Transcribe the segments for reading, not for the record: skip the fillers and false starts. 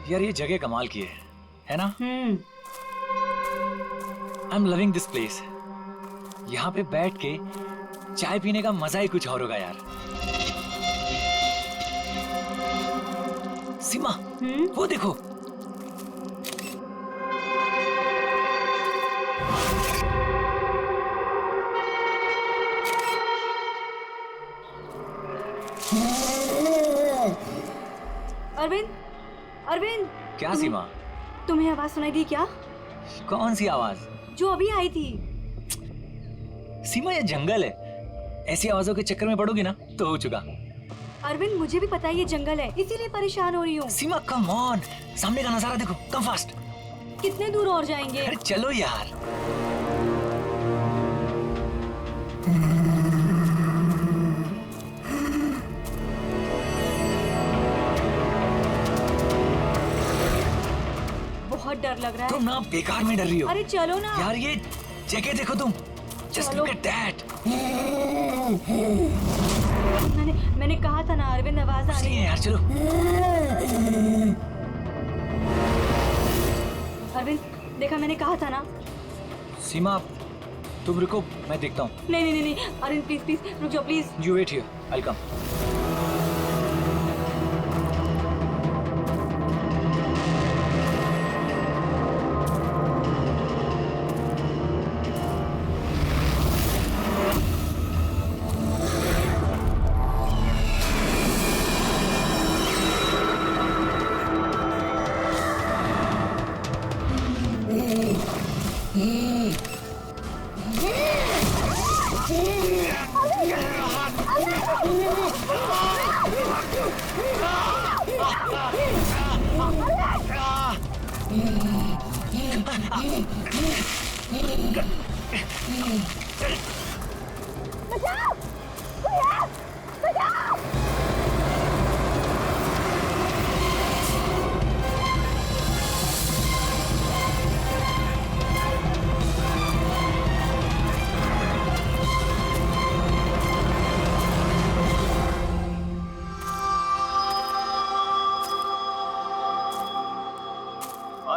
यार ये जगह कमाल की है ना? I am loving this place. यहाँ पे बैठ के चाय पीने का मजा ही कुछ और होगा यार। सीमा, वो देखो। अरविंद, अरविंद। क्या सीमा? तुम्हें आवाज सुनाई दी क्या? कौन सी आवाज? जो अभी आई थी। सीमा ये जंगल है, ऐसी आवाजों के चक्कर में पड़ोगी ना तो हो चुका। अरविंद मुझे भी पता है ये जंगल है, इसीलिए परेशान हो रही हूँ। सीमा कम ऑन, सामने का नजारा देखो, कम फास्ट। कितने दूर और जाएंगे? अरे चलो यार। बहुत डर लग रहा है। तुम ना बेकार में डर रही हो। अरे चलो ना यार, ये जगह देखो तुम। Just look at that. मैंने कहा था ना अरविंद, आवाज आ रही है। यार चलो। अरविंद देखा, मैंने कहा था ना। सीमा तुम रुको, मैं देखता हूँ। नहीं अरविंद प्लीज प्लीज रुक जाओ please. You wait here, I'll come.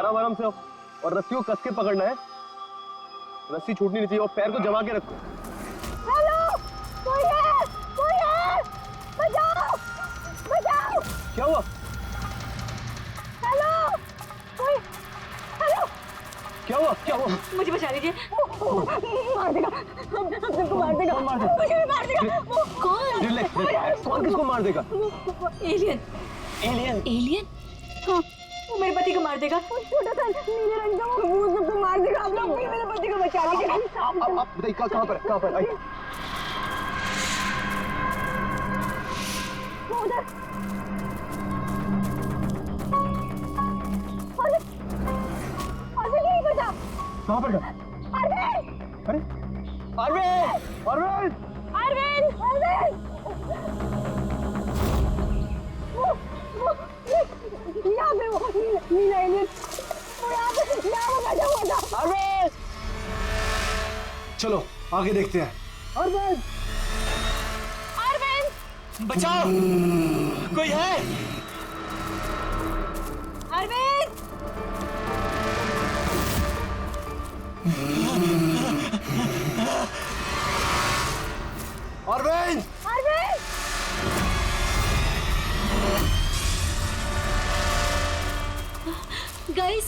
आराम से और रस्सी को कस के पकड़ना है। रस्सी छूटनी नहीं चाहिए और पैर को जमा के रखो। हेलो, कोई है, बचाओ, बचाओ। क्या हुआ? हेलो, कोई, हेलो। क्या हुआ? मुझे बचा लीजिए। मार देगा, हम सबको मार देगा। कौन मार देगा? मुझे भी मार देगा। वो कौन? रिलैक्स। कौन किसको मार देगा? एलियन? हाँ, वो मेरे पति को मार देगा। वो छोटा सा नीले रंग का वो सबको मार देगा। आप लोग मेरे पति को बचा लीजिए। आप बताइए कहाँ पर? आइए। वो उधर। अरविंद यहीं पर था। कहाँ पर? अरविंद! अरे अरविंद! यहाँ पे वो नीला एलियन, वो यहाँ पे बैठा हुआ था। अरविंद! चलो आगे देखते हैं। अरविंद! बचाओ, कोई है? अरविंद! अरविंद! गाइस,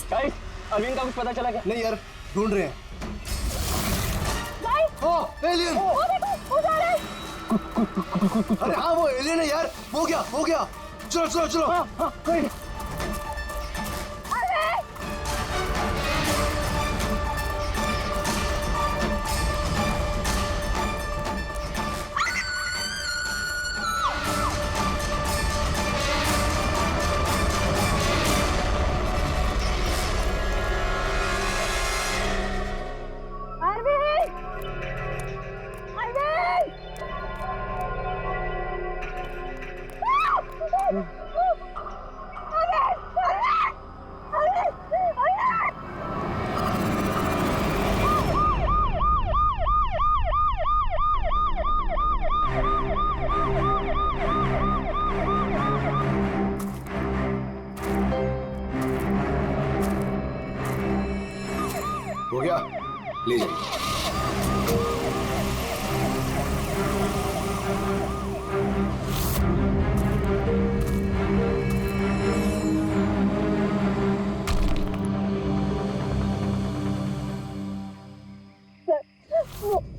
अरविंद का कुछ पता चला क्या? नहीं यार, ढूंढ रहे हैं। एलियन! वो देखो, वो जा रहा है। अरे हाँ, वो एलियन है यार। हो गया। चलो। अरविंद! हो गया, ले जाइए।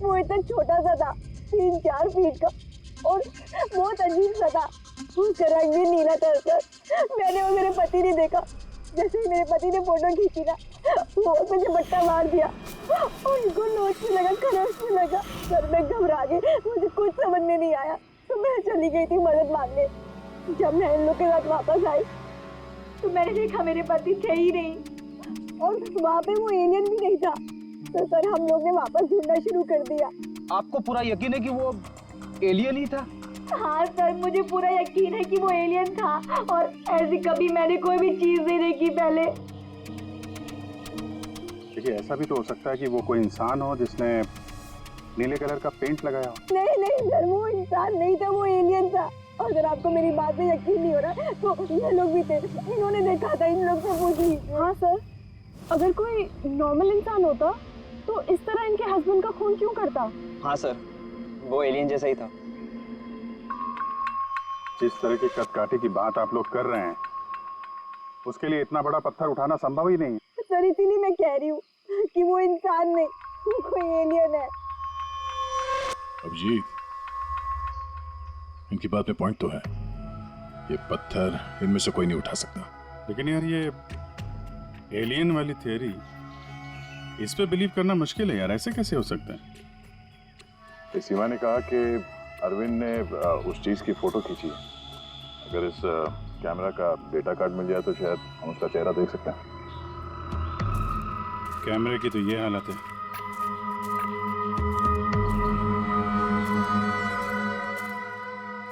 वो इतना छोटा सा था, 3-4 फीट का, और बहुत अजीब सा था। उसका रंग भी नीला था सर। मैंने और मेरे पति ने देखा, जैसे ही मेरे पति ने फोटो खींची ना, वो मुझे बट्टा मार दिया। उनको नोच में लगा, खरोच में लगा। सर मैं घबरा गई, मुझे कुछ समझ में नहीं आया, तो मैं चली गई थी मदद मांगने। जब मैं इन लोग के साथ वापस आई तो मैंने देखा मेरे पति थे ही नहीं, और वहाँ पे वो एलियन भी नहीं था। तो सर हम लोग ने वापस ढूंढना शुरू कर दिया। आपको पूरा यकीन है कि वो एलियन ही था? हाँ सर, मुझे पूरा यकीन है कि वो एलियन था, और ऐसी कभी मैंने कोई भी चीज नहीं देखी पहले। देखिए, ऐसा भी तो हो सकता है कि वो कोई इंसान हो जिसने नीले कलर का पेंट लगाया हो। नहीं नहीं सर, वो इंसान नहीं था, वो एलियन था। और अगर आपको मेरी बात में यकीन नहीं हो रहा तो ये लोग भी थे, इन्होंने देखा था, इन लोग से पूछ लीजिए। हाँ सर, अगर कोई नॉर्मल इंसान होता तो इस तरह इनके हस्बैंड का खून क्यों करता? हाँ सर, वो एलियन जैसा ही था। जिस तरह की कदकाठी की बात आप लोग कर रहे हैं, उसके लिए इतना बड़ा पत्थर उठाना संभव ही नहीं है। सर इसीलिए मैं कह रही हूँ कि वो इंसान नहीं, वो कोई एलियन है। अभिजीत, इनकी बात में पॉइंट तो है। ये पत्थर इनमें से कोई नहीं उठा सकता। लेकिन यार, ये एलियन वाली थियरी, इस पे बिलीव करना मुश्किल है यार। ऐसे कैसे हो सकता है? सीमा ने कहा कि अरविंद ने उस चीज की फोटो खींची है। अगर इस कैमरा का डेटा कार्ड मिल जाए तो शायद हम उसका चेहरा देख सकते हैं। कैमरे की तो ये हालत है।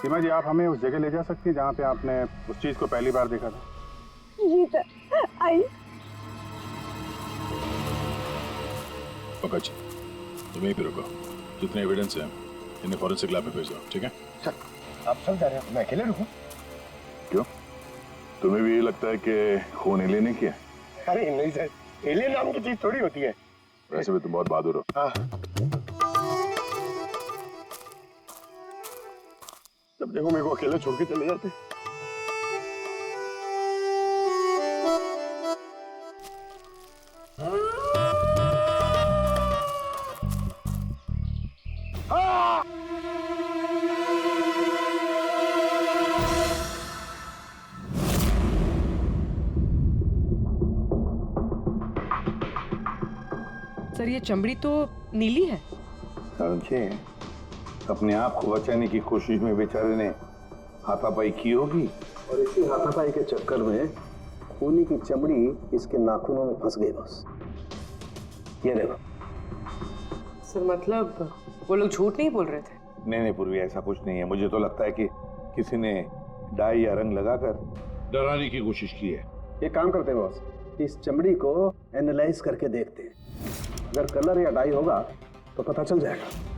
सीमा जी, आप हमें उस जगह ले जा सकती हैं जहाँ पे आपने उस चीज को पहली बार देखा था? जी सर, आइए। पंकज, तुम यहीं पे रुको। जितने एविडेंस हैं इन्हें फॉरेंसिक लैब में भेज दो, ठीक है? आप सब जा रहे हैं, मैं अकेले रुकूं? क्यों, तुम्हें भी ये लगता है कि खून एलियन ने किया? अरे नहीं सर, एलियन नाम की चीज थोड़ी होती है। वैसे भी तुम बहुत बहादुर हो। हाँ, जब देखो मेरे को अकेले छोड़ के चले जाते। सर ये चमड़ी तो नीली है। समझे, अपने आप को बचाने की कोशिश में बेचारे ने हाथापाई की होगी, और इसी हाथापाई के चक्कर में खूनी की चमड़ी इसके नाखूनों में फंस गई। बस ये देखो। सर मतलब वो लोग झूठ नहीं बोल रहे थे? नहीं पूर्वी, ऐसा कुछ नहीं है। मुझे तो लगता है कि किसी ने डाई या रंग लगाकर डराने की कोशिश की है। एक काम करते हैं बॉस, इस चमड़ी को एनालाइज करके देखते हैं। अगर कलर या डाई होगा तो पता चल जाएगा।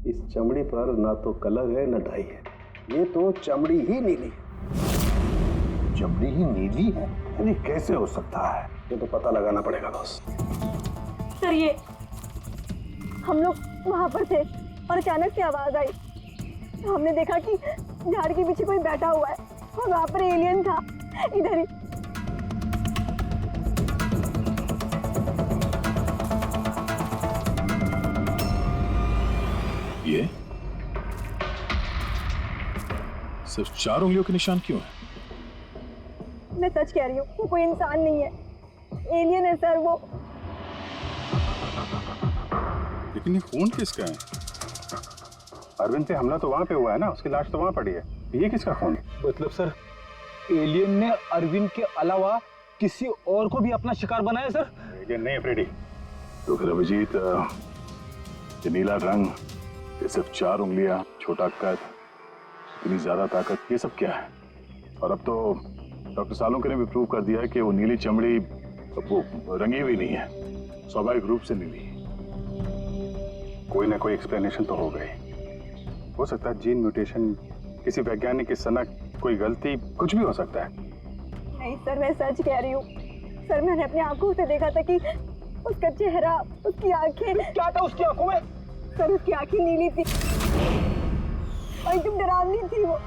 इस चमड़ी पर ना तो कलर है ना डाई है, ये तो चमड़ी ही नीली है। चमड़ी ही नीली है? यानी कैसे हो सकता है? ये तो पता लगाना पड़ेगा बॉस। सर ये हम लोग वहाँ पर थे और अचानक से आवाज आई। हमने देखा कि झाड़ के पीछे कोई बैठा हुआ है, और वहाँ पर एलियन था, इधर ही। ये सिर्फ 4 उंगलियों के निशान क्यों है? मैं सच कह रही हूँ, वो कोई इंसान नहीं है, एलियन है सर वो। लेकिन ये खून किसका है? अरविंद पे हमला तो वहां पे हुआ है ना, उसकी लाश तो वहां पड़ी है। ये किसका खून है? मतलब सर, एलियन ने अरविंद के अलावा किसी और को भी अपना शिकार बनाया सर? एलियन नहीं, फ्रेडी। तो फिर अभिजीत, ये नीला रंग, ये सिर्फ 4 उंगलियां, छोटा कद, इतनी ज्यादा ताकत, ये सब क्या है? और अब तो डॉक्टर सालुंके ने भी प्रूव कर दिया है कि वो नीली चमड़ी वो रंगी हुई नहीं है, स्वाभाविक रूप से नीली है। कोई ना कोई एक्सप्लेनेशन तो हो गई। हो सकता है जीन म्यूटेशन, किसी वैज्ञानिक की सनक, कोई गलती, कुछ भी हो सकता है। नहीं सर, मैं सच कह रही हूँ सर। मैंने अपनी आंखों से देखा था कि उसका चेहरा, उसकी आंखें। क्या था उसकी आंखों में? सर उसकी आंखें नीली थी और एकदम डरावनी थी वो।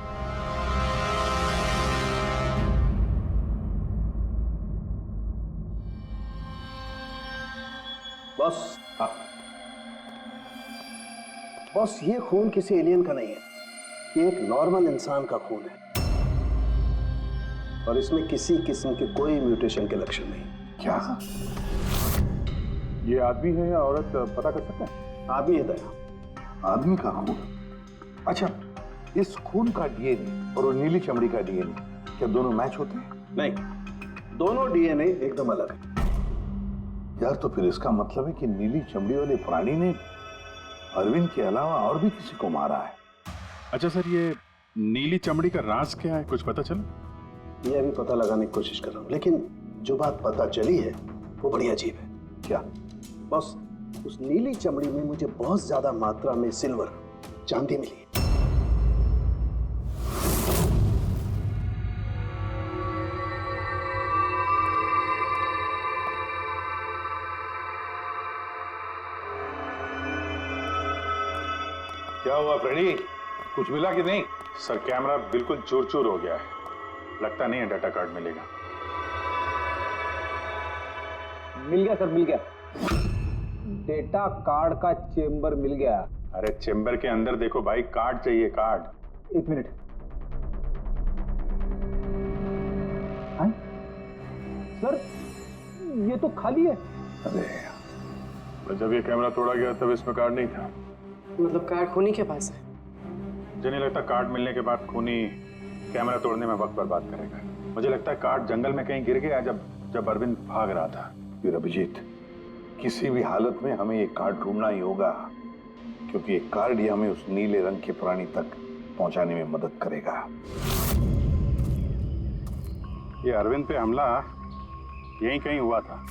बॉस, बॉस, ये खून किसी एलियन का नहीं है, ये एक नॉर्मल इंसान का खून है और इसमें किसी किस्म के कोई म्यूटेशन के लक्षण नहीं। क्या ये आदमी है या औरत, पता कर सकते हैं? आदमी है दया। आदमी का खून? अच्छा, इस खून का डीएनए और वो नीली चमड़ी का डीएनए क्या दोनों मैच होते हैं? नहीं, दोनों डीएनए एकदम अलग है। यार, तो फिर इसका मतलब है कि नीली चमड़ी वाले प्राणी ने अरविंद के अलावा और भी किसी को मारा है। अच्छा सर, ये नीली चमड़ी का राज क्या है, कुछ पता चला? ये अभी पता लगाने की कोशिश कर रहा हूं, लेकिन जो बात पता चली है वो बड़ी अजीब है। क्या? बस उस नीली चमड़ी में मुझे बहुत ज्यादा मात्रा में सिल्वर, चांदी मिली है। क्या हुआ फ्रेडी, कुछ मिला कि नहीं? सर, कैमरा बिल्कुल चूर चूर हो गया है, लगता नहीं है डाटा कार्ड मिलेगा। मिल गया सर, मिल गया। डेटा कार्ड का चेंबर मिल गया। अरे चेंबर के अंदर देखो भाई, कार्ड चाहिए, कार्ड। 1 मिनट। हाँ? सर ये तो खाली है। अरे तो जब ये कैमरा तोड़ा गया तब इसमें कार्ड नहीं था। मतलब कार्ड खूनी के पास है? मुझे नहीं लगता कार्ड मिलने के बाद खूनी कैमरा तोड़ने में वक्त बर्बाद करेगा। मुझे लगता है कार्ड जंगल में कहीं गिर गया जब अरविंद भाग रहा था। फिर अभिजीत, किसी भी हालत में हमें ये कार्ड ढूंढना ही होगा, क्योंकि ये कार्ड ही हमें उस नीले रंग के प्राणी तक पहुंचाने में मदद करेगा। ये अरविंद पे हमला यहीं कहीं हुआ था,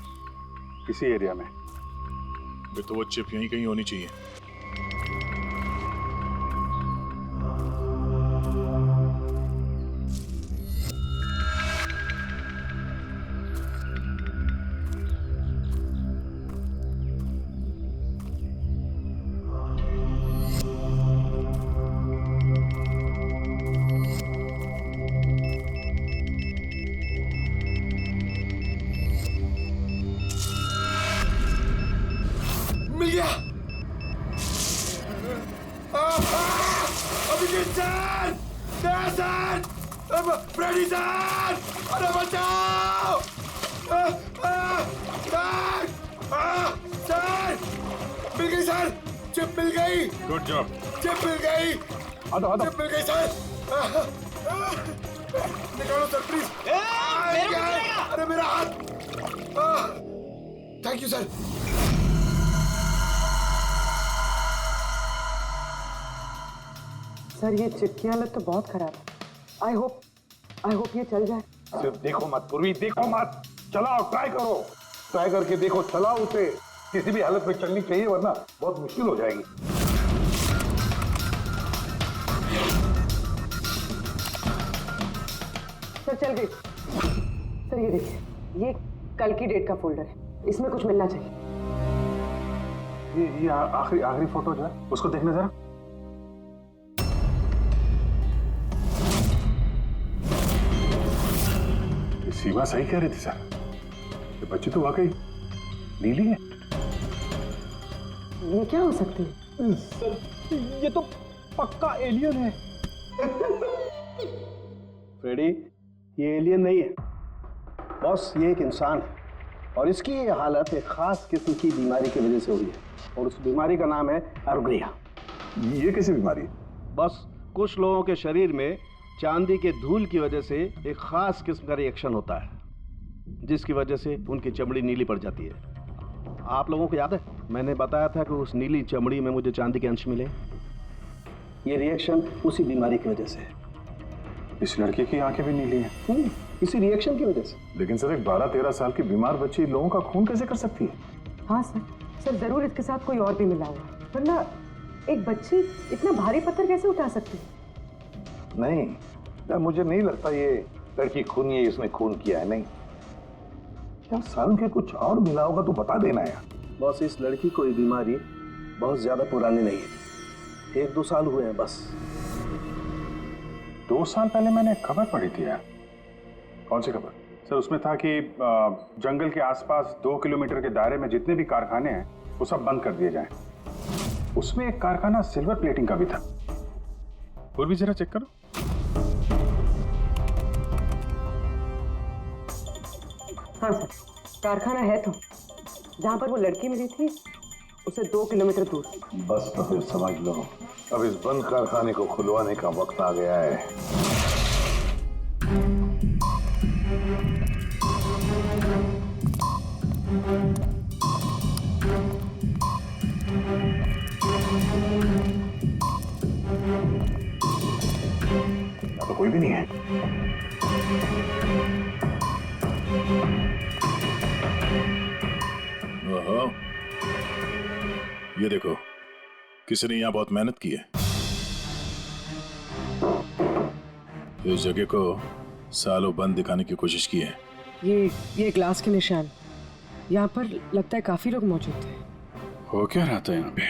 इसी एरिया में। तो वो चिप यहीं कहीं होनी चाहिए। मिल गया। अभिजीत सर, दया सर, फ्रेडी सर, अरे बचाओ! सर, मिल गई सर, चिप मिल गई। Good job. चिप मिल गई। चिप मिल गई सर। निकालो सर प्लीज। अरे मेरा हाथ। Thank you sir. सर ये चिप की हालत तो बहुत खराब है। आई होप ये चल जाए। सिर्फ देखो मत पूर्वी, देखो मत, चलाओ, ट्राई करो, ट्राई करके देखो, चलाओ उसे। किसी भी हालत में चलनी चाहिए, वरना बहुत मुश्किल हो जाएगी। सर चल गई। सर ये देखिए, ये कल की डेट का फोल्डर है, इसमें कुछ मिलना चाहिए। ये आखिरी फोटो जो है उसको देखने जरा। सीमा सही कह रही थी सर, ये बच्ची तो वाकई नीली है। ये क्या हो सकती है? सर ये तो पक्का एलियन है। फ्रेडी, ये एलियन नहीं है बॉस, ये एक इंसान है और इसकी ये हालत एक खास किस्म की बीमारी की वजह से हुई है और उस बीमारी का नाम है एर्गुरिया। ये कैसी बीमारी है? बस कुछ लोगों के शरीर में चांदी के धूल की वजह से एक खास किस्म का रिएक्शन होता है, जिसकी वजह से उनकी चमड़ी नीली पड़ जाती है। आप लोगों को याद है मैंने बताया था कि उस नीली चमड़ी में मुझे चांदी के अंश मिले। ये रिएक्शन उसी बीमारी की वजह से है। इस लड़के की आंखें भी नीली हैं। इसी रिएक्शन की वजह से। लेकिन सर एक 12-13 साल की बीमार बच्ची लोगों का खून कैसे कर सकती है? हाँ सर जरूर इसके साथ कोई और भी मिला हुआ है, वरना एक बच्ची इतना भारी पत्थर कैसे उठा सकती है? नहीं यार, मुझे नहीं लगता ये लड़की खून है, इसने खून किया है। नहीं यार, सालों के कुछ और मिला होगा तो बता देना यार। बॉस, इस लड़की को ये बीमारी बहुत ज्यादा पुरानी नहीं है, 1-2 साल हुए हैं बस। 2 साल पहले मैंने एक खबर पढ़ी थी यार। कौन सी खबर? सर उसमें था कि जंगल के आसपास 2 किलोमीटर के दायरे में जितने भी कारखाने हैं वो सब बंद कर दिए जाएं। उसमें एक कारखाना सिल्वर प्लेटिंग का भी था। और भी जरा चेक करो। हाँ सर, कारखाना है तो जहाँ पर वो लड़की मिली थी उसे 2 किलोमीटर दूर। बस तो फिर समझ लो, अब इस बंद कारखाने को खुलवाने का वक्त आ गया है। तो कोई भी नहीं है। ओहो, ये देखो, किसी ने यहाँ बहुत मेहनत की है। इस जगह को सालों बंद दिखाने की कोशिश की है। ये ग्लास के निशान, यहाँ पर लगता है काफी लोग मौजूद थे। हो क्या रहा था यहाँ पे?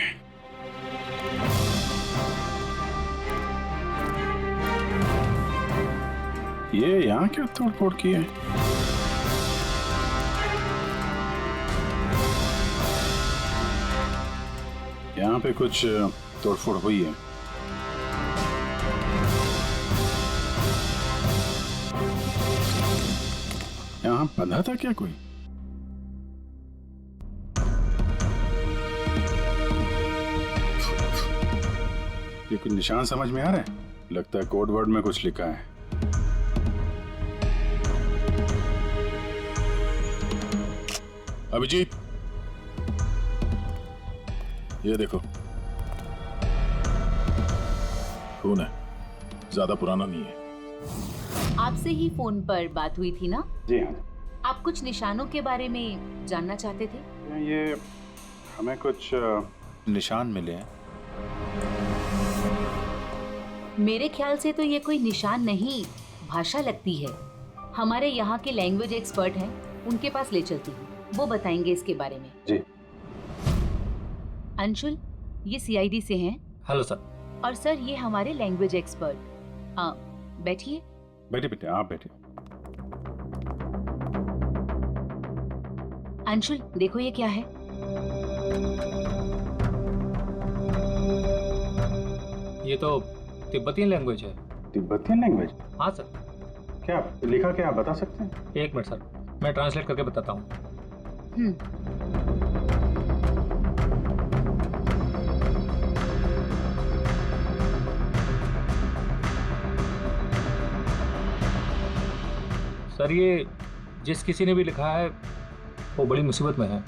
ये यहाँ क्या तोड़ फोड़ की है? यहाँ पे कुछ तोड़फोड़ हुई है। यहाँ बंधा था क्या कोई? ये कुछ निशान समझ में आ रहा है? लगता है कोड वर्ड में कुछ लिखा है। अभिजीत, ये देखो, खून है, ज्यादा पुराना नहीं है। आपसे ही फोन पर बात हुई थी ना? जी हाँ। आप कुछ निशानों के बारे में जानना चाहते थे? ये हमें कुछ निशान मिले हैं। मेरे ख्याल से तो ये कोई निशान नहीं, भाषा लगती है। हमारे यहाँ के लैंग्वेज एक्सपर्ट हैं, उनके पास ले चलती हूँ, वो बताएंगे इसके बारे में। जी। अंशुल, ये सीआईडी से हैं। Hello sir. और सर, ये हमारे लैंग्वेज एक्सपर्ट। बैठिए। बैठे बेटे, आप बैठे। अंशुल, देखो ये क्या है। ये तो तिब्बतियन लैंग्वेज है। Tibetan language? हाँ सर। क्या लिखा, क्या आप बता सकते हैं? 1 मिनट सर, मैं ट्रांसलेट करके बताता हूँ। सर, ये जिस किसी ने भी लिखा है वो बड़ी मुसीबत में है।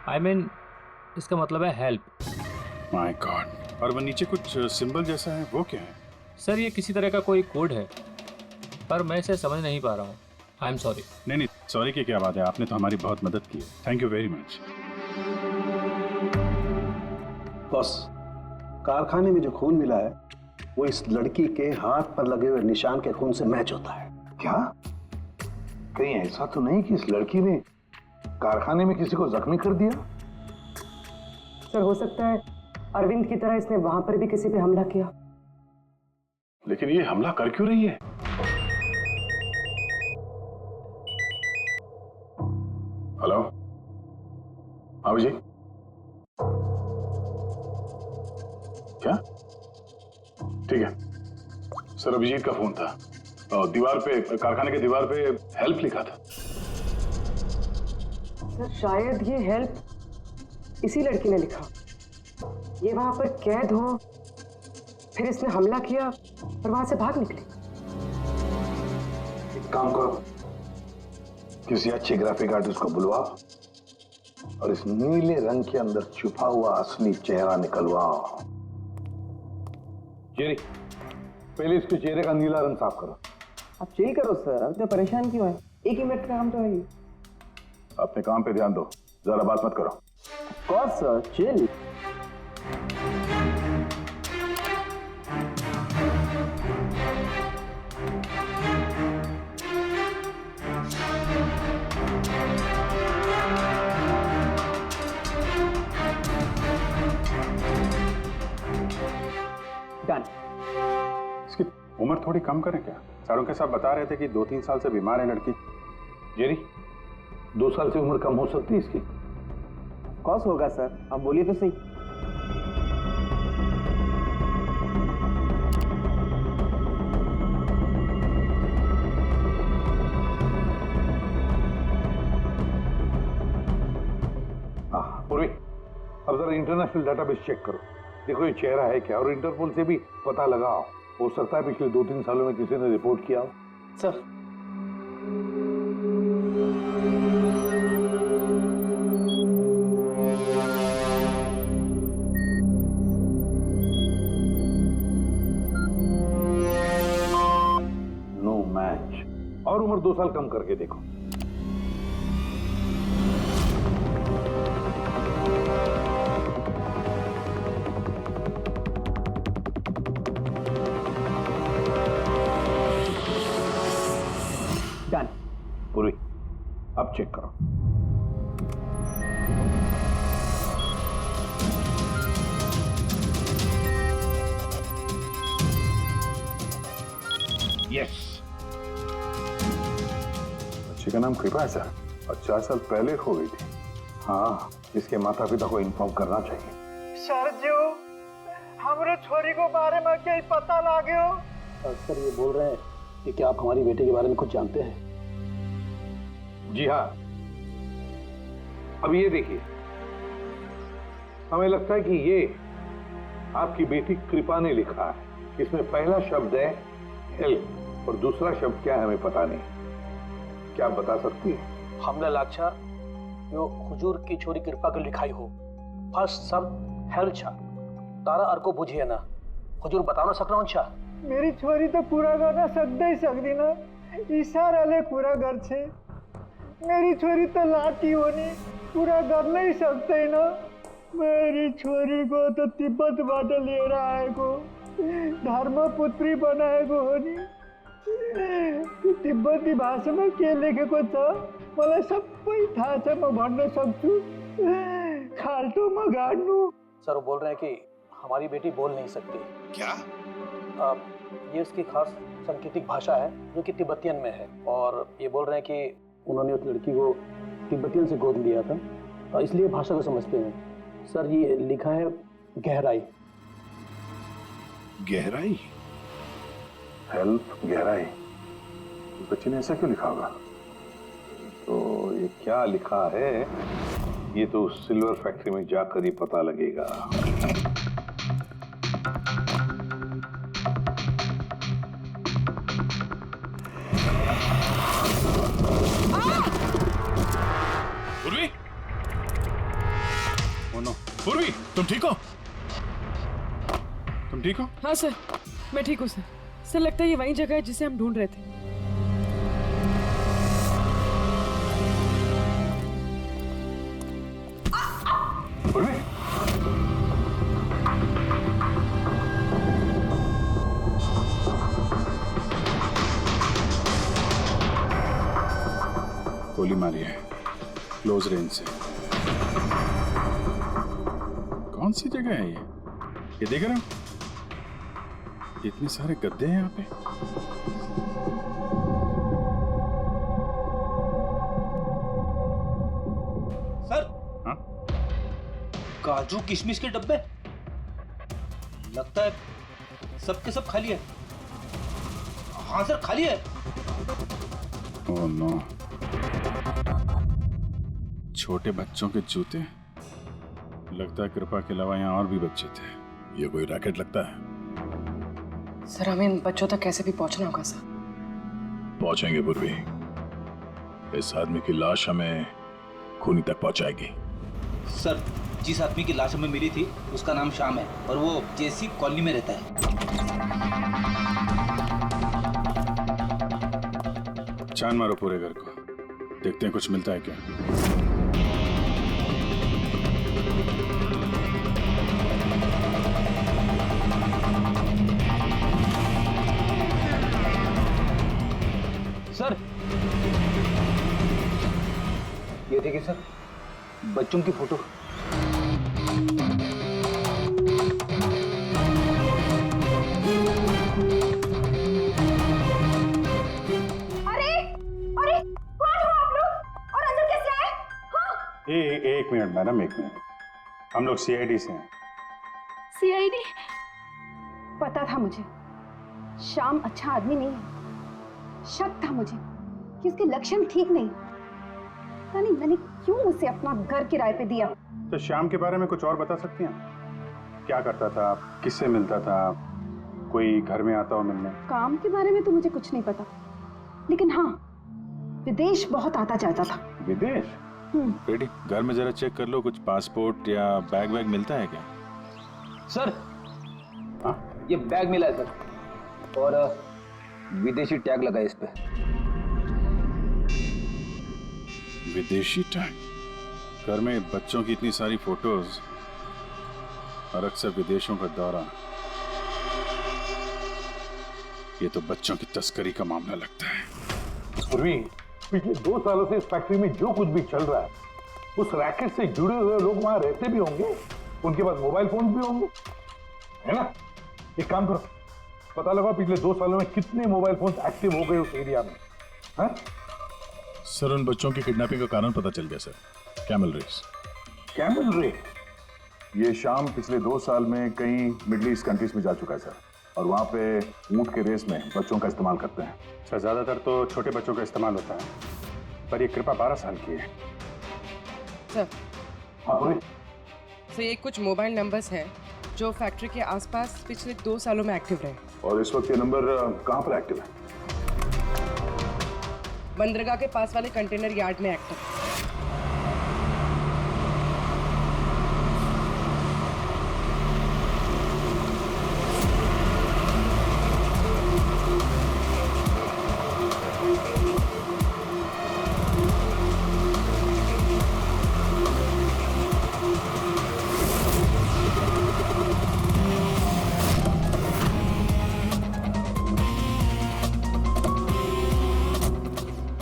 I mean, इसका मतलब है हेल्प। My God. और वो नीचे कुछ सिंबल जैसा है, वो क्या है? सर, ये किसी तरह का कोई कोड है, पर मैं इसे समझ नहीं पा रहा हूँ। I am sorry. नहीं, सॉरी की क्या बात है, आपने तो हमारी बहुत मदद की है। Thank you very much. Boss, कारखाने में जो खून मिला है वो इस लड़की के हाथ पर लगे हुए निशान के खून से मैच होता है। क्या कहीं ऐसा तो नहीं कि इस लड़की ने कारखाने में किसी को जख्मी कर दिया? सर, हो सकता है अरविंद की तरह इसने वहां पर भी किसी पे हमला किया। लेकिन ये हमला कर क्यों रही है? हेलो, हाँ जी। क्या? ठीक है सर, अभिजीत का फोन था। दीवार पे, कारखाने के दीवार पे हेल्प लिखा था। सर, शायद ये हेल्प इसी लड़की ने लिखा। ये वहां पर कैद हो, फिर इसने हमला किया और वहां से भाग निकली। एक काम करो, किसी अच्छे ग्राफिक आर्टिस्ट को बुलवाओ और इस नीले रंग के अंदर छुपा हुआ असली चेहरा निकलवाओ। जेरी, पहले इसके चेहरे का नीला रंग साफ करो। आप चिल करो सर, अब तो परेशान क्यों है? 1 ही मिनट का काम तो है ये। अपने काम पे ध्यान दो, ज्यादा बात मत करो। कौन सर, चिल। डन। इसकी उम्र थोड़ी कम करें क्या? सारों के साथ बता रहे थे कि 2-3 साल से बीमार है लड़की। जेरी, 2 साल से उम्र कम हो सकती है इसकी? कौस होगा सर, आप बोलिए तो सही। हाँ पूर्वी, अब जरा इंटरनेशनल डाटाबेस चेक करो, देखो ये चेहरा है क्या, और इंटरपोल से भी पता लगाओ। हो सकता है पिछले 2-3 सालों में किसी ने रिपोर्ट किया हो। Sir no match. और उम्र 2 साल कम करके देखो। डन। पूरी, अब चेक करो। यस। बच्चे का नाम कृपा है सर, और 4 साल पहले हो गई थी। हाँ, इसके माता पिता को इन्फॉर्म करना चाहिए। सर जो हमरे छोरी को बारे में क्या पता लागे हो? सर ये बोल रहे हैं कि क्या आप हमारी बेटे के बारे में कुछ जानते हैं? जी हाँ। अब ये देखिए, हमें लगता है कि ये आपकी बेटी कृपा ने लिखा है। इसमें पहला शब्द है हेल्प और दूसरा शब्द क्या है हमें पता नहीं। क्या आप बता सकती है? हमने लाक्षा यो हुजूर की छोरी कृपा के लिखाई हो। फर्स्ट शब्द हेल्प छा, तारा अर्को बुझिए ना। हुजूर बता ना सकना छा। मेरी छोरी तो पूरा करना सकते ही सकती ना, इशारा ले पूरा घर छे। मेरी छोरी तो लाठी होनी, पूरा कर नहीं सकते ना। मेरी छोरी को तो तिब्बत बाटे ले रहा है को, धर्मपुत्री बनाए को होनी। तिब्बती भाषा में के लेखे को छ, मलाई सबै थाहा छ, म भन्न सक्छु। खाल्टो म गाड्नु। सर वो बोल रहे हैं कि हमारी बेटी बोल नहीं सकती। क्या? ये उसकी खास सांकेतिक भाषा है जो कि तिब्बतियन में है, और ये बोल रहे हैं कि उन्होंने उस लड़की को तिब्बतियन से गोद लिया था, इसलिए भाषा को समझते हैं। सर ये लिखा है गहराई। गहराई? हेल्प, गहराई। बच्चे ने ऐसा क्यों लिखा होगा? तो ये क्या लिखा है, ये तो सिल्वर फैक्ट्री में जाकर ही पता लगेगा। पूर्वी! ओ नो, पूर्वी, तुम ठीक हो? तुम ठीक हो? हाँ सर, मैं ठीक हूँ सर। सर लगता है ये वही जगह है जिसे हम ढूंढ रहे थे। पूर्वी! गोली मारी है क्लोज रेंज से। कौन सी जगह है ये देख रहे हो? इतने सारे गद्दे हैं यहाँ पे। सर, हाँ? काजू किशमिश के डब्बे, लगता है सब के सब खाली है। हाँ सर, खाली है। ओह नो, छोटे बच्चों के जूते। लगता है कृपा के अलावा यहाँ और भी बच्चे थे। ये कोई रैकेट लगता है। सर हमें इन बच्चों तक कैसे भी पहुंचना होगा सर। पहुंचेंगे पूर्वी। इस आदमी की लाश हमें खूनी तक पहुंचाएगी। सर, जिस आदमी की लाश हमें मिली थी उसका नाम श्याम है और वो जेसी कॉलोनी में रहता है। छान मारो पूरे घर को, देखते हैं कुछ मिलता है क्या। सर, ये देखिए सर, बच्चों की फोटो। एक मिनट मैडम, एक मिनट। हम लोग सीआईडी से हैं। सीआईडी? पता था मुझे श्याम अच्छा आदमी नहीं है। शक था मुझे कि उसके लक्षण ठीक नहीं। यानी मैंने क्यों उसे अपना घर किराए पे दिया? तो श्याम के बारे में कुछ और बता सकती हैं? क्या करता था, किससे मिलता था, कोई घर में आता हो मिलने? काम के बारे में तो मुझे कुछ नहीं पता, लेकिन हाँ, विदेश बहुत आता जाता था। विदेश? बेटी, घर में जरा चेक कर लो, कुछ पासपोर्ट या बैग वैग मिलता है क्या? सर, हाँ? ये बैग मिला है सर, और विदेशी टैग लगा है इस पे। विदेशी टैग? घर में बच्चों की इतनी सारी फोटोज और अक्सर विदेशों का दौरा, ये तो बच्चों की तस्करी का मामला लगता है। पूर्वी, पिछले 2 सालों से इस फैक्ट्री में जो कुछ भी चल रहा है, उस रैकेट से जुड़े हुए लोग वहां रहते भी होंगे, उनके पास मोबाइल फोन भी होंगे, है ना? एक काम करो, पता लगा पिछले 2 सालों में कितने मोबाइल फोन एक्टिव हो गए उस एरिया में। है? सर, उन बच्चों की किडनैपिंग का कारण पता चल गया sir. Camel race. Camel race? ये शाम पिछले 2 साल में कई मिडिल ईस्ट कंट्रीज में जा चुका है सर, और वहाँ पे ऊंट के रेस में बच्चों का इस्तेमाल करते हैं। सर, ज्यादातर तो छोटे बच्चों का इस्तेमाल होता है, पर ये कृपा 12 साल की है। सर, हाँ पूरी? सर, ये कुछ मोबाइल नंबर्स हैं जो फैक्ट्री के आसपास पिछले 2 सालों में एक्टिव रहे। और इस वक्त ये नंबर कहाँ पर एक्टिव है? बंदरगाह के पास वाले कंटेनर यार्ड में एक्टिव।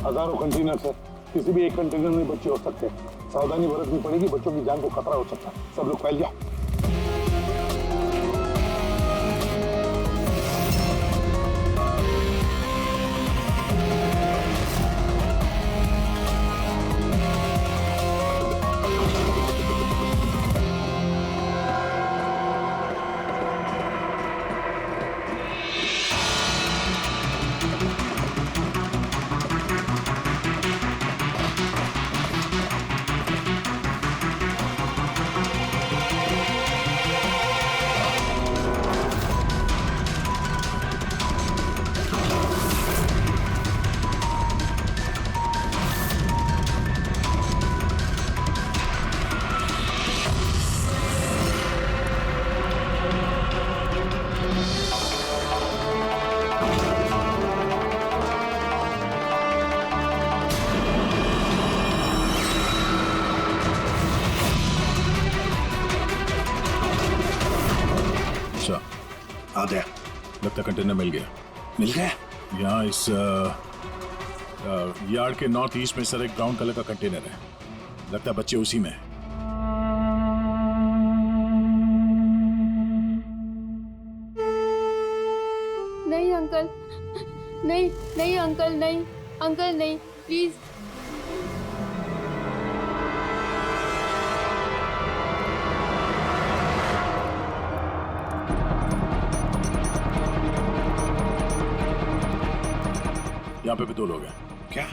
हजारों कंटेनर सर, किसी भी एक कंटेनर में बच्चे हो सकते हैं। सावधानी बरतनी पड़ेगी, बच्चों की जान को खतरा हो सकता है। सब लोग फैल जाओ। आ गया, लगता कंटेनर मिल गया। मिल गया? यहाँ इस यार्ड के नॉर्थ ईस्ट में सर एक ब्राउन कलर का कंटेनर है, लगता है बच्चे उसी में हैं। नहीं अंकल, नहीं नहीं अंकल, नहीं अंकल, नहीं, प्लीज। यहाँ पे भी 2 लोग हैं। क्या?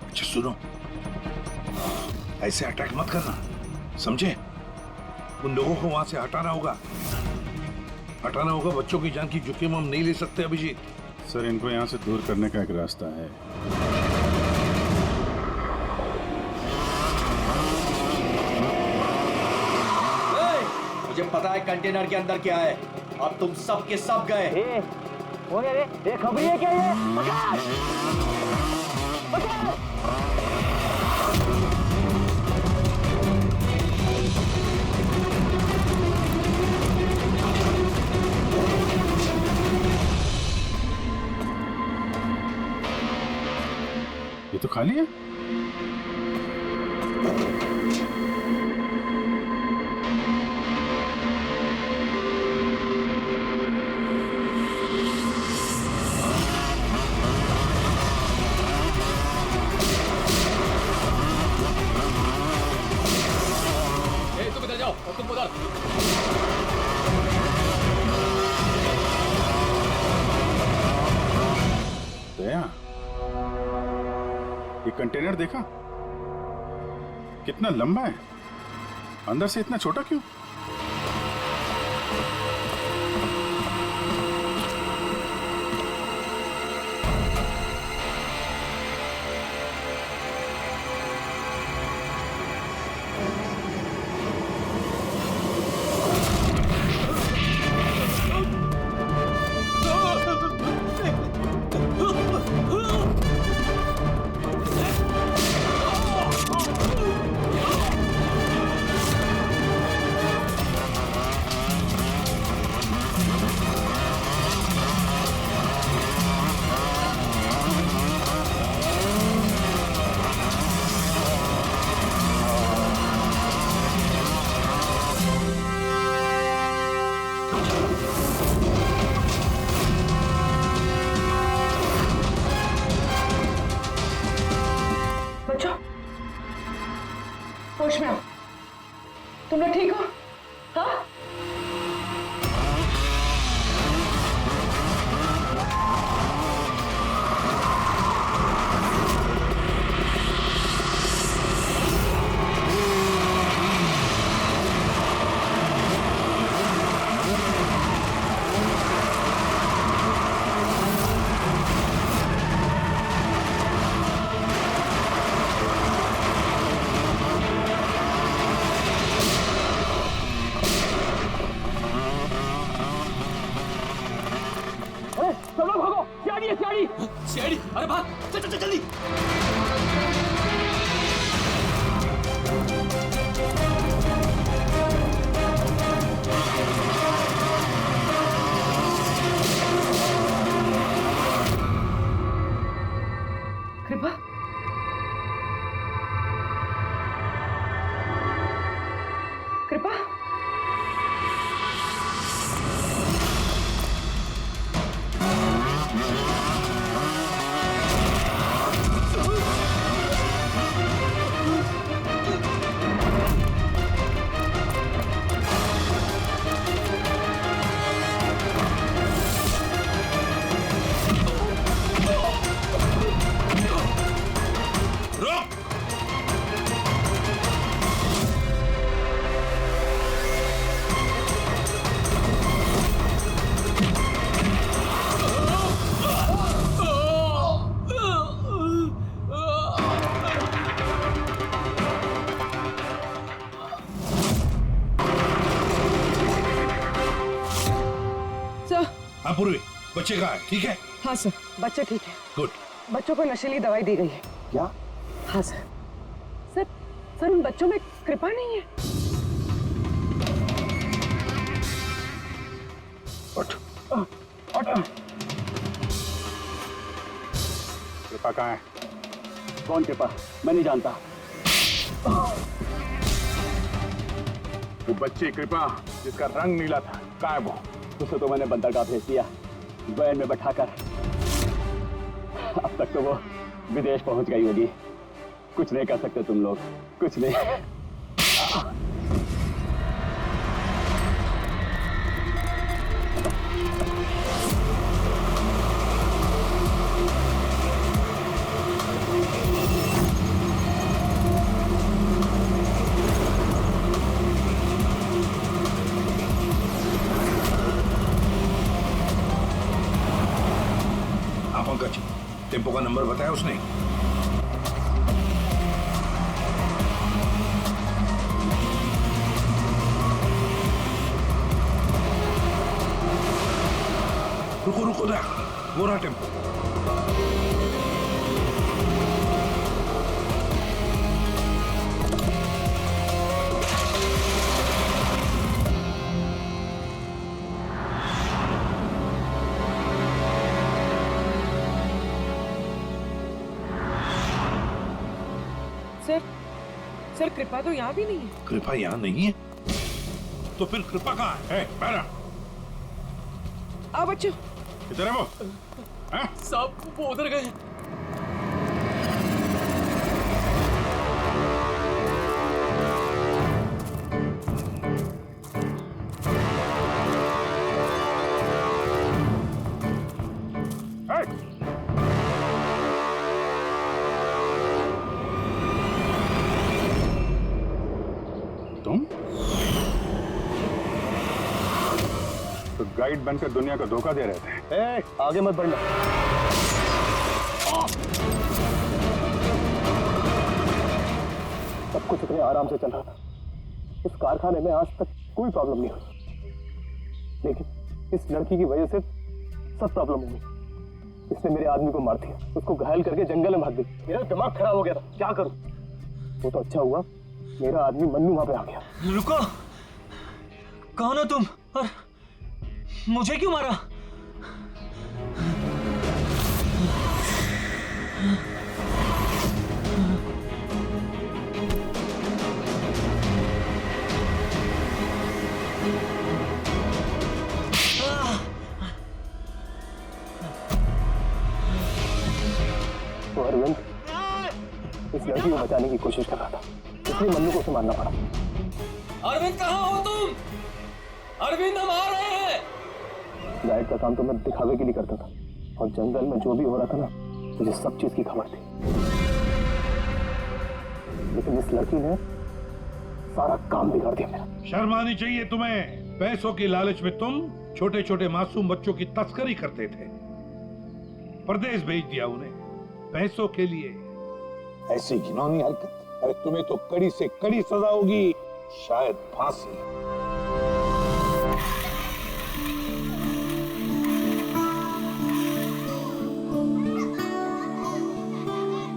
अच्छा सुनो, ऐसे अटैक मत करना, समझे? उन लोगों को वहां से हटाना होगा, हटाना होगा। बच्चों की जान की जोखिम हम नहीं ले सकते अभिजीत। सर, इनको यहाँ से दूर करने का एक रास्ता है। मुझे पता है कंटेनर के अंदर क्या है। अब तुम सब के सब गए। हो गया रे, ये खबरी है क्या ये? पकड़! पकड़! ये तो खाली है। तुम इधर जाओ और तुम उधर। दया, ये कंटेनर देखा कितना लंबा है, अंदर से इतना छोटा क्यों? होश में आओ। तुम लोग ठीक हो? हाँ? सीआईडी, अरे भाग, चल चल चल जल्दी। कृपा, कृपा, हाँ पूर्वी, बच्चे कहाँ है? ठीक है? हाँ सर, बच्चे ठीक है। गुड। बच्चों को नशीली दवाई दी गई है। क्या? हाँ सर। सर, सर उन बच्चों में कृपा नहीं है। कृपा कहाँ है? कौन कृपा? मैं नहीं जानता। वो बच्ची कृपा जिसका रंग नीला था, कहाँ है वो? उसे तो मैंने बंदरगाह भेज दिया, वैन में बैठाकर। अब तक तो वो विदेश पहुंच गई होगी। कुछ नहीं कर सकते तुम लोग, कुछ नहीं। पंकज, टेम्पो का नंबर बताया उसने? रुको रुको ना, गोरा टेम्पो। सर कृपा तो यहाँ भी नहीं है। कृपा यहाँ नहीं है तो फिर कृपा कहाँ है? बैरा आओ बच्चों। किधर है वो? सब वो उधर गए। तुम तो गाइड बनकर दुनिया को धोखा दे रहे थे। आगे मत बढ़ना। सब कुछ इतने आराम से चल रहा था। इस कारखाने में आज तक कोई प्रॉब्लम नहीं हुई, लेकिन इस लड़की की वजह से सब प्रॉब्लम हो गई। इसने मेरे आदमी को मार दिया, उसको घायल करके जंगल में भाग गई। मेरा दिमाग खराब हो गया था, क्या करूं? वो तो अच्छा हुआ मेरा आदमी मन्नू वहां पे आ गया। रुको, कौन हो तुम और मुझे क्यों मारा? तो अरविंद इस लड़की को बचाने की कोशिश कर रहा था, इसलिए मन्नू को उसे मारना पड़ा। अरविंद कहाँ हो तुम? अरविंद हम आ रहे हैं। गाइड का काम तो मैं दिखावे के लिए करता था, और जंगल में जो भी हो रहा था ना, मुझे सब चीज की खबर थी। लेकिन इस लड़की ने सारा काम बिगाड़ दिया मेरा। शर्म आनी चाहिए तुम्हें। पैसों की लालच में तुम छोटे छोटे मासूम बच्चों की तस्करी करते थे, परदेश भेज दिया उन्हें पैसों के लिए। ऐसी घिनौनी हरकत, अरे तुम्हें तो कड़ी से कड़ी सजा होगी, शायद फांसी।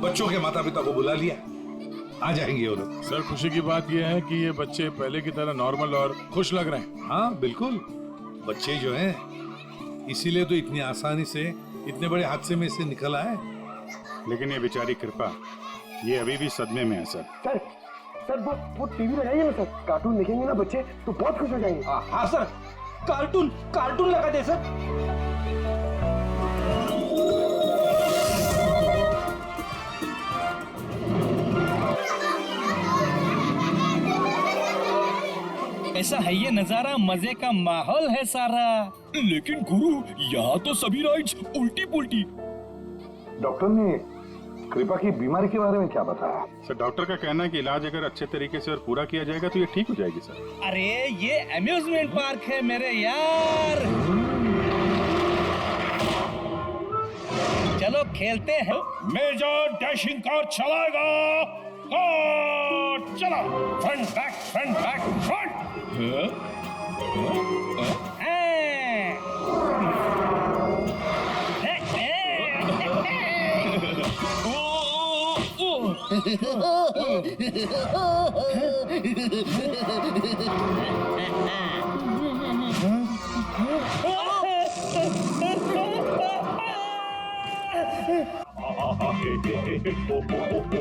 बच्चों के माता पिता को बुला लिया, आ जाएंगे वो लोग। सर खुशी की बात यह है कि ये बच्चे पहले की तरह नॉर्मल और खुश लग रहे हैं। हाँ बिल्कुल, बच्चे जो हैं इसीलिए तो इतनी आसानी से इतने बड़े हादसे में से निकल आए। लेकिन ये बेचारी कृपा, ये अभी भी सदमे में है सर। सर वो टीवी लगाइए ना सर, कार्टून देखेंगे ना बच्चे तो बहुत खुश हो जाएंगे। हाँ सर, कार्टून लगा दे सर। ऐसा है ये नजारा, मजे का माहौल है सारा। लेकिन गुरु, यहाँ तो सभी राइड्स उल्टी पुल्टी। डॉक्टर ने कृपा की बीमारी के बारे में क्या बताया? सर डॉक्टर का कहना है कि इलाज अगर अच्छे तरीके से और पूरा किया जाएगा तो ये ठीक हो जाएगी सर। अरे ये अम्यूजमेंट पार्क है मेरे यार, चलो खेलते हैं। मेजर डैशिंग कार चलाएगा। चला, फ्रंट बैक फ्रंट।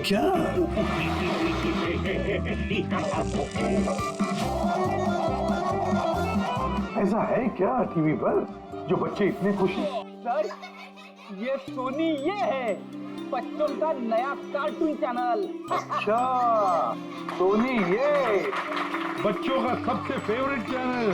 क्या? ऐसा है क्या टीवी पर जो बच्चे इतने खुश हैं? सर ये सोनी ये है बच्चों का नया कार्टून चैनल। अच्छा, सोनी ये बच्चों का सबसे फेवरेट चैनल।